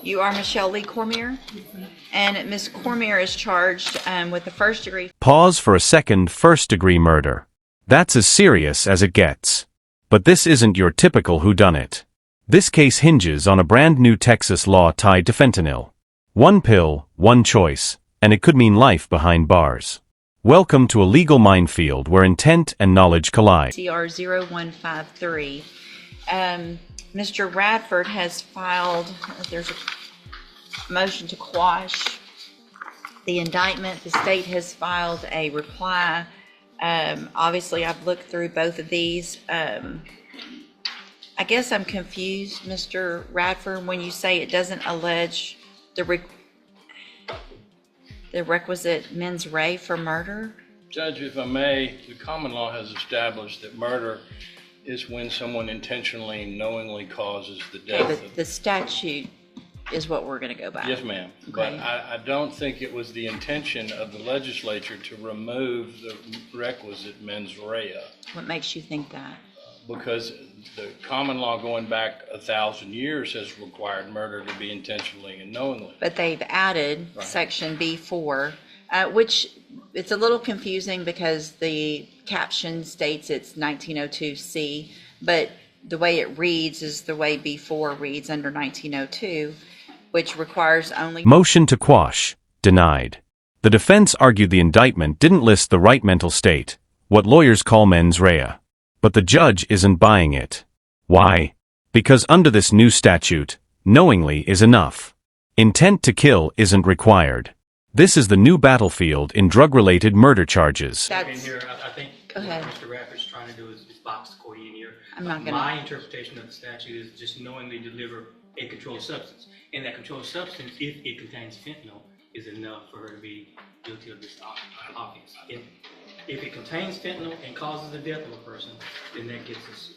You are Michelle Lee Cormier, and Ms. Cormier is charged with the first-degree. Pause for a second. First-degree murder. That's as serious as it gets. But this isn't your typical whodunit. This case hinges on a brand new Texas law tied to fentanyl. One pill, one choice, and it could mean life behind bars. Welcome to a legal minefield where intent and knowledge collide. CR 0153. Mr. Radford has filed, there's a motion to quash the indictment. The state has filed a reply. Obviously, I've looked through both of these. I guess I'm confused, Mr. Radford, when you say it doesn't allege the requisite mens rea for murder. Judge, if I may, the common law has established that murder is when someone intentionally and knowingly causes the death. Okay, but the statute is what we're going to go by. Yes, ma'am. Okay. But I don't think it was the intention of the legislature to remove the requisite mens rea. What makes you think that? Because the common law going back 1,000 years has required murder to be intentionally and knowingly. But they've added Right. section B4, which it's a little confusing because the caption states it's 1902C, but the way it reads is the way B4 reads under 1902, which requires only... Motion to quash. Denied. The defense argued the indictment didn't list the right mental state, what lawyers call mens rea. But the judge isn't buying it. Why? Because under this new statute, knowingly is enough. Intent to kill isn't required. This is the new battlefield in drug-related murder charges. That's... Here, I think Go ahead. what Mr. Radford's trying to do is box the court in here. I'm not gonna- My interpretation of the statute is just knowingly deliver a controlled substance. And that controlled substance, if it contains fentanyl, is enough for her to be guilty of this offense. If it contains fentanyl and causes the death of a person, then that gets us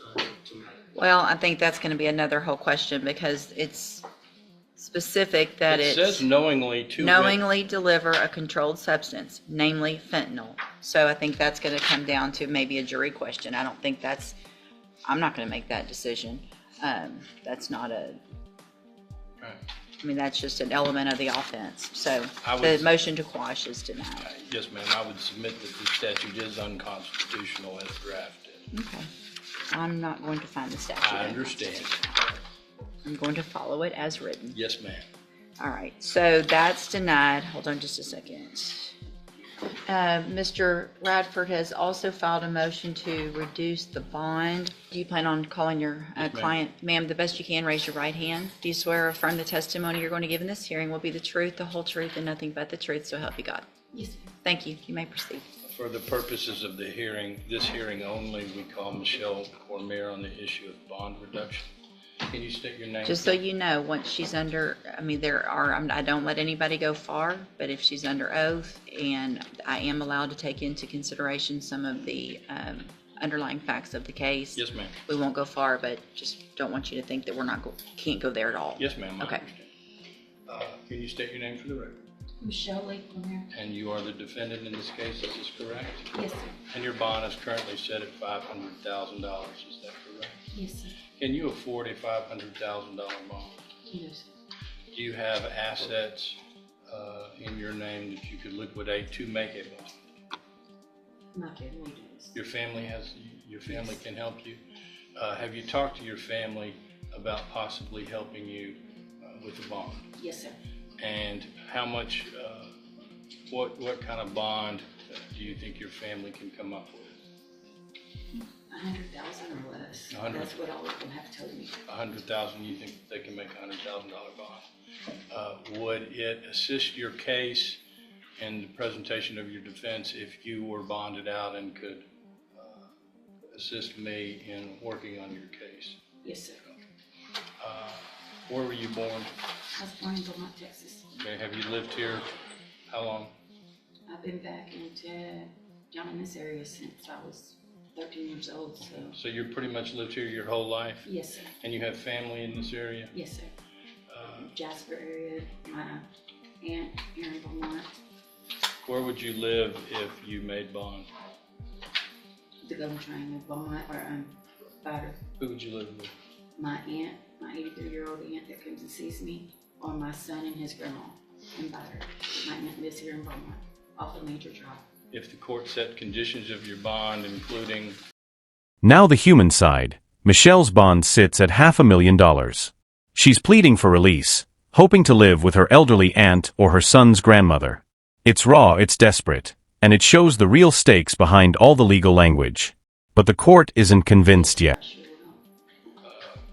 to murder. Well, I think that's going to be another whole question because it's specific that It it's says knowingly to... knowingly deliver a controlled substance, namely fentanyl. So I think that's going to come down to maybe a jury question. I don't think that's... I'm not going to make that decision. That's not a... Right. I mean, that's just an element of the offense. So I the would- motion to quash is denied. Yes, ma'am. I would submit that the statute is unconstitutional as drafted. Okay. I'm not going to find the statute. I understand. I'm going to follow it as written. Yes, ma'am. All right, so that's denied. Hold on just a second. Mr. Radford has also filed a motion to reduce the bond. Do you plan on calling your Yes, ma'am. client? Ma'am, the best you can, raise your right hand. Do you swear or affirm the testimony you're going to give in this hearing will be the truth, the whole truth, and nothing but the truth, so help you God? Yes, ma'am. Thank you. You may proceed. For the purposes of the hearing, this hearing only, we call Michelle Cormier on the issue of bond reduction. Can you state your name? Just so you know, once she's under, I mean, I don't let anybody go far, but if she's under oath, and I am allowed to take into consideration some of the underlying facts of the case. Yes, ma'am. We won't go far, but just don't want you to think that we're not, can't go there at all. Yes, ma'am. I Okay. understand. Can you state your name for the record? Michelle Lee Cormier. And you are the defendant in this case, is this correct? Yes, sir. And your bond is currently set at $500,000, is that correct? Yes, sir. Can you afford a $500,000 bond? Yes, Do you have assets in your name that you could liquidate to make a bond? sir. My family does. Your family can help you? Have you talked to your family about possibly helping you with the bond? Yes, sir. And how much, what kind of bond do you think your family can come up with? 100,000 or less. 100. That's what all of them have told me. 100,000, you think they can make a $100,000 bond? Would it assist your case in the presentation of your defense if you were bonded out and could assist me in working on your case? Yes, sir. Where were you born? I was born in Beaumont, Texas. Okay, have you lived here how long? I've been back down in this area since I was 13 years old, so. So you pretty much lived here your whole life? Yes, sir. And you have family in this area? Yes, sir. Jasper area, my aunt here in Beaumont. Where would you live if you made bond? The Golden Triangle, Beaumont, or Spider. Who would you live with? My aunt, my 83-year-old aunt that comes and sees me, on my son and his grandma in Byron. Lives here in Beaumont, off of Major Drive. If the court set conditions of your bond, including Now the human side. Michelle's bond sits at $500,000. She's pleading for release, hoping to live with her elderly aunt or her son's grandmother. It's raw, it's desperate, and it shows the real stakes behind all the legal language. But the court isn't convinced yet.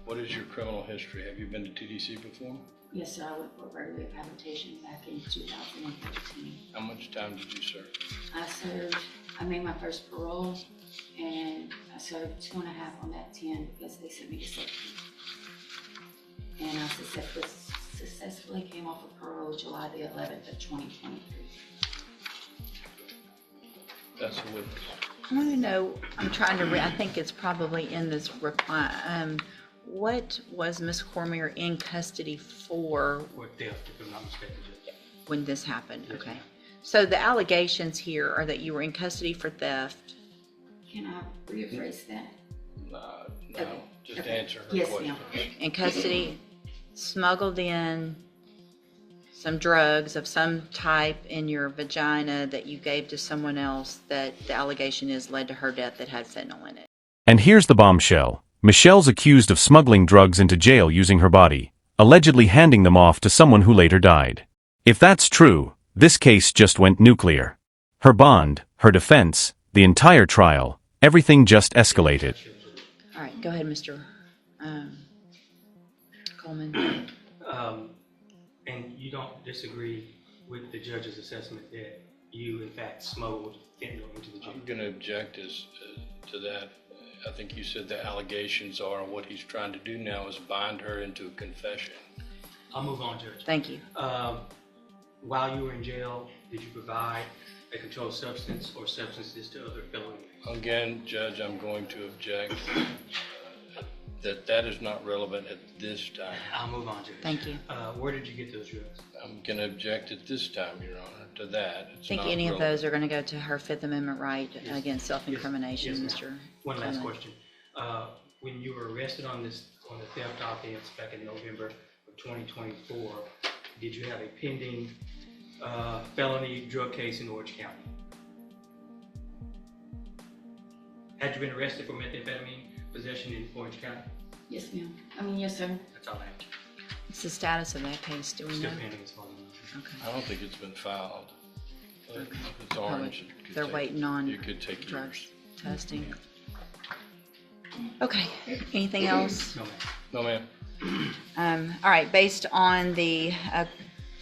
what is your criminal history? Have you been to TDC before? Yes, sir, I went for a regular habitation back in 2013. How much time did you serve? I made my first parole, and I served 2.5 on that 10 because they sent me to safety. And I successfully came off of parole July the 11th of 2023. That's a witness. I want to know, I'm trying to read, I think it's probably in this reply. What was Ms. Cormier in custody for Or theft, if I'm not mistaken, Judge. when this happened? Yes, Okay. ma'am. So the allegations here are that you were in custody for theft. Can I rephrase that? No, Okay. just Okay. answer her Yes, question. ma'am. In custody, smuggled in some drugs of some type in your vagina that you gave to someone else that the allegation is led to her death that had fentanyl in it. And here's the bombshell. Michelle's accused of smuggling drugs into jail using her body, allegedly handing them off to someone who later died. If that's true, this case just went nuclear. Her bond, her defense, the entire trial, everything just escalated. All right, go ahead, Mr. Coleman. And you don't disagree with the judge's assessment that you, in fact, smuggled fentanyl into the jail? I'm going to object to that. I think you said the allegations are, what he's trying to do now is bind her into a confession. I'll move on, Judge. Thank you. While you were in jail, did you provide a controlled substance or substances to other fellow inmates? Again, Judge, I'm going to object that is not relevant at this time. I'll move on, Judge. Thank you. Where did you get those drugs? I'm going to object at this time, Your Honor, to that. I think any of those are going to go to her Fifth Amendment right against self-incrimination, Yes, ma'am. Mr. One last Coleman. question. When you were arrested on the theft offense back in November of 2024, did you have a pending felony drug case in Orange County? Had you been arrested for methamphetamine possession in Orange County? Yes, ma'am. Yes, sir. That's all I have. What's the status of that case? Do we know? Still pending as far as I know. Okay. I don't think it's been filed. But if it's orange, it could They're take- waiting on it could take drugs years. testing. Okay, anything else? No, ma'am. No, ma'am. All right, based on the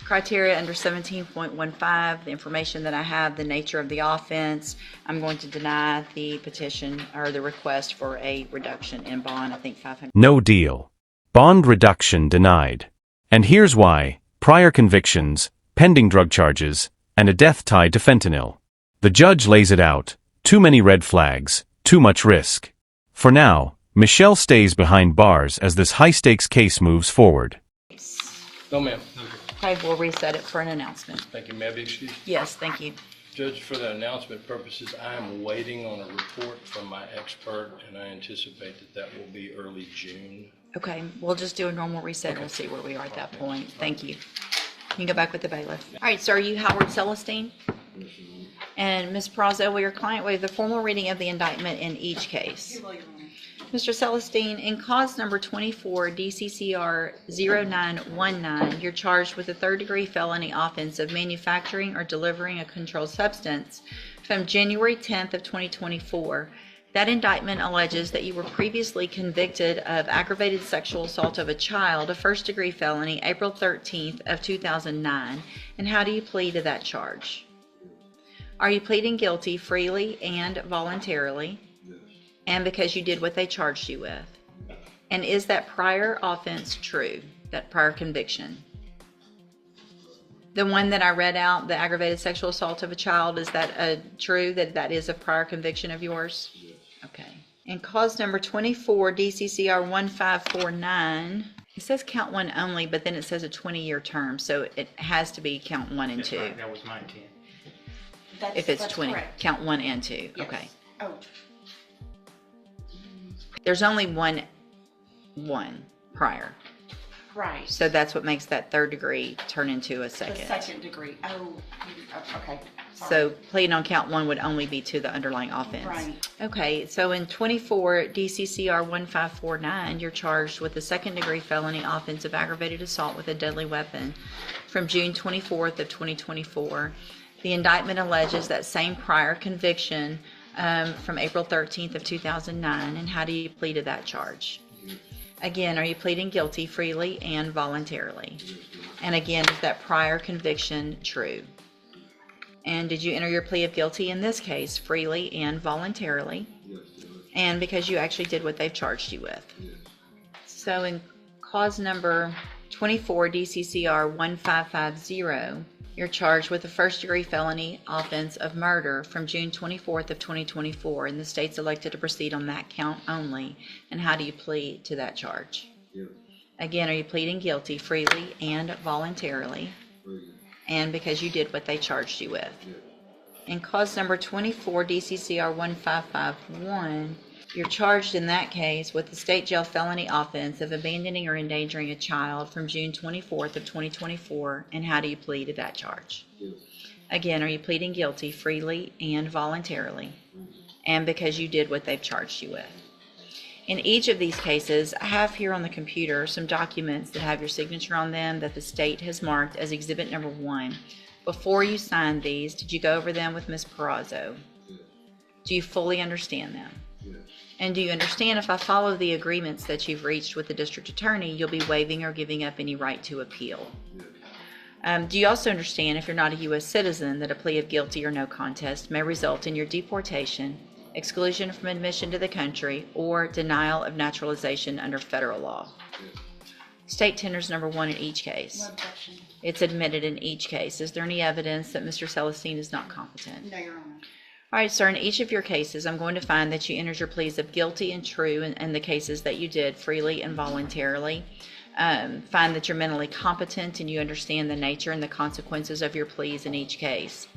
criteria under 17.15, the information that I have, the nature of the offense, I'm going to deny the petition or the request for a reduction in bond, I think 500. No deal. Bond reduction denied. And here's why: prior convictions, pending drug charges, and a death tied to fentanyl. The judge lays it out. Too many red flags, too much risk. For now, Michelle stays behind bars as this high-stakes case moves forward. No, ma'am. Okay, we'll reset it for an announcement. Thank you. May I be excused? Yes, thank you. Judge, for the announcement purposes, I am waiting on a report from my expert, and I anticipate that will be early June. Okay, we'll just do a normal reset and we'll see where we are at that point. Thank you. You can go back with the bailiff. All right, so are you Howard Celestine? And Ms. Prazo, will your client waive the formal reading of the indictment in each case? Mr. Celestine, in cause number 24 DCCR 0919, you're charged with a third-degree felony offense of manufacturing or delivering a controlled substance from January 10th of 2024. That indictment alleges that you were previously convicted of aggravated sexual assault of a child, a first-degree felony, April 13th of 2009. And how do you plead to that charge? Are you pleading guilty freely and voluntarily? And because you did what they charged you with? And is that prior offense true, that prior conviction? The one that I read out, the aggravated sexual assault of a child, is that true, that is a prior conviction of yours? Yes. Okay. And cause number 24, DCCR 1549, it says count one only, but then it says a 20-year term, so it has to be count one and That's two. right. That was my intent. If it's That's 20, correct. count one and two, Yes. okay. Oh, There's only one prior. Right. So that's what makes that third degree turn into a The second. second degree. Okay. Sorry. So pleading on count one would only be to the underlying offense. Right. Okay, so in 24 DCCR 1549, you're charged with a second degree felony offense of aggravated assault with a deadly weapon from June 24th of 2024. The indictment alleges that same prior conviction from April 13th of 2009. And how do you plead to that charge? Again, are you pleading guilty freely and voluntarily? And again, is that prior conviction true? And did you enter your plea of guilty in this case freely and voluntarily? Yes. And because you actually did what they've charged you with? Yes. So in cause number 24 DCCR 1550, you're charged with a first degree felony offense of murder from June 24th of 2024, and the state's elected to proceed on that count only. And how do you plead to that charge? Yes. Again, are you pleading guilty freely and voluntarily? Freely. And because you did what they charged you with? Yes. In cause number 24 DCCR 1551, you're charged in that case with the state jail felony offense of abandoning or endangering a child from June 24th of 2024. And how do you plead to that charge? Yes. Again, are you pleading guilty freely and voluntarily? And because you did what they've charged you with? In each of these cases, I have here on the computer some documents that have your signature on them that the state has marked as exhibit number 1. Before you signed these, did you go over them with Ms. Perazzo? Yes. Do you fully understand them? Yes. And do you understand if I follow the agreements that you've reached with the district attorney, you'll be waiving or giving up any right to appeal? Yes. Do you also understand if you're not a U.S. citizen that a plea of guilty or no contest may result in your deportation, exclusion from admission to the country, or denial of naturalization under federal law? Yes. State tenders number 1 in each case. No objection. It's admitted in each case. Is there any evidence that Mr. Celestine is not competent? No, Your Honor. All right, sir, in each of your cases, I'm going to find that you entered your pleas of guilty and true in the cases that you did freely and voluntarily. Find that you're mentally competent and you understand the nature and the consequences of your pleas in each case.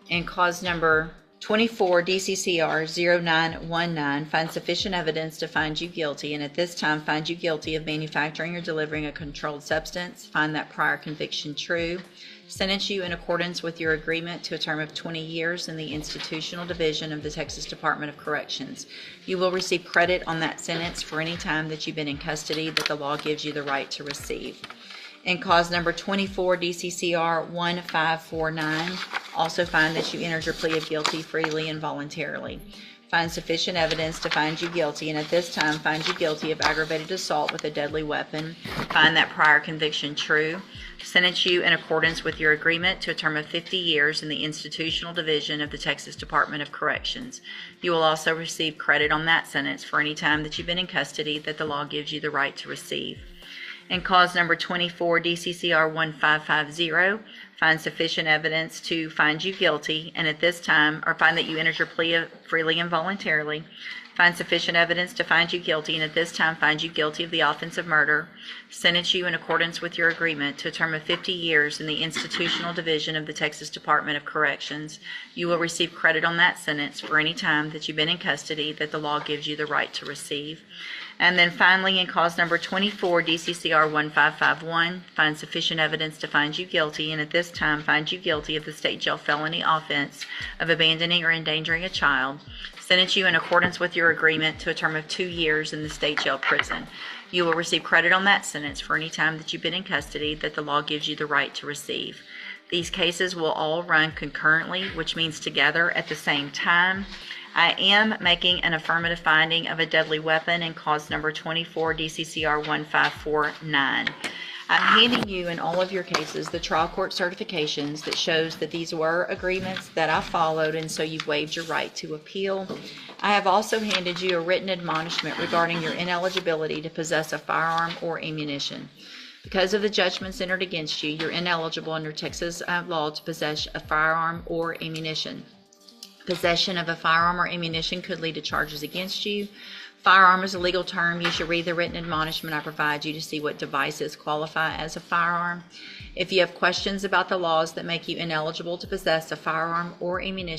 In cause number 24 DCCR 0919, find sufficient evidence to find you guilty, and at this time find you guilty of manufacturing or delivering a controlled substance. Find that prior conviction true. Sentence you in accordance with your agreement to a term of 20 years in the institutional division of the Texas Department of Corrections. You will receive credit on that sentence for any time that you've been in custody that the law gives you the right to receive. In cause number 24 DCCR 1549, also find that you entered your plea of guilty freely and voluntarily. Find sufficient evidence to find you guilty, and at this time find you guilty of aggravated assault with a deadly weapon. Find that prior conviction true. Sentence you in accordance with your agreement to a term of 50 years in the institutional division of the Texas Department of Corrections. You will also receive credit on that sentence for any time that you've been in custody that the law gives you the right to receive. In cause number 24 DCCR 1550, find sufficient evidence to find you guilty, and at this time, or find that you entered your plea freely and voluntarily. Find sufficient evidence to find you guilty, and at this time find you guilty of the offense of murder. Sentence you in accordance with your agreement to a term of 50 years in the institutional division of the Texas Department of Corrections. You will receive credit on that sentence for any time that you've been in custody that the law gives you the right to receive. And then finally, in cause number 24 DCCR 1551, find sufficient evidence to find you guilty, and at this time find you guilty of the state jail felony offense of abandoning or endangering a child. Sentence you in accordance with your agreement to a term of 2 years in the state jail prison. You will receive credit on that sentence for any time that you've been in custody that the law gives you the right to receive. These cases will all run concurrently, which means together at the same time. I am making an affirmative finding of a deadly weapon in cause number 24 DCCR 1549. I'm handing you in all of your cases the trial court certifications that shows that these were agreements that I followed, and so you've waived your right to appeal. I have also handed you a written admonishment regarding your ineligibility to possess a firearm or ammunition. Because of the judgments entered against you, you're ineligible under Texas law to possess a firearm or ammunition. Possession of a firearm or ammunition could lead to charges against you. Firearm is a legal term. You should read the written admonishment I provide you to see what devices qualify as a firearm. If you have questions about the laws that make you ineligible to possess a firearm or ammunition,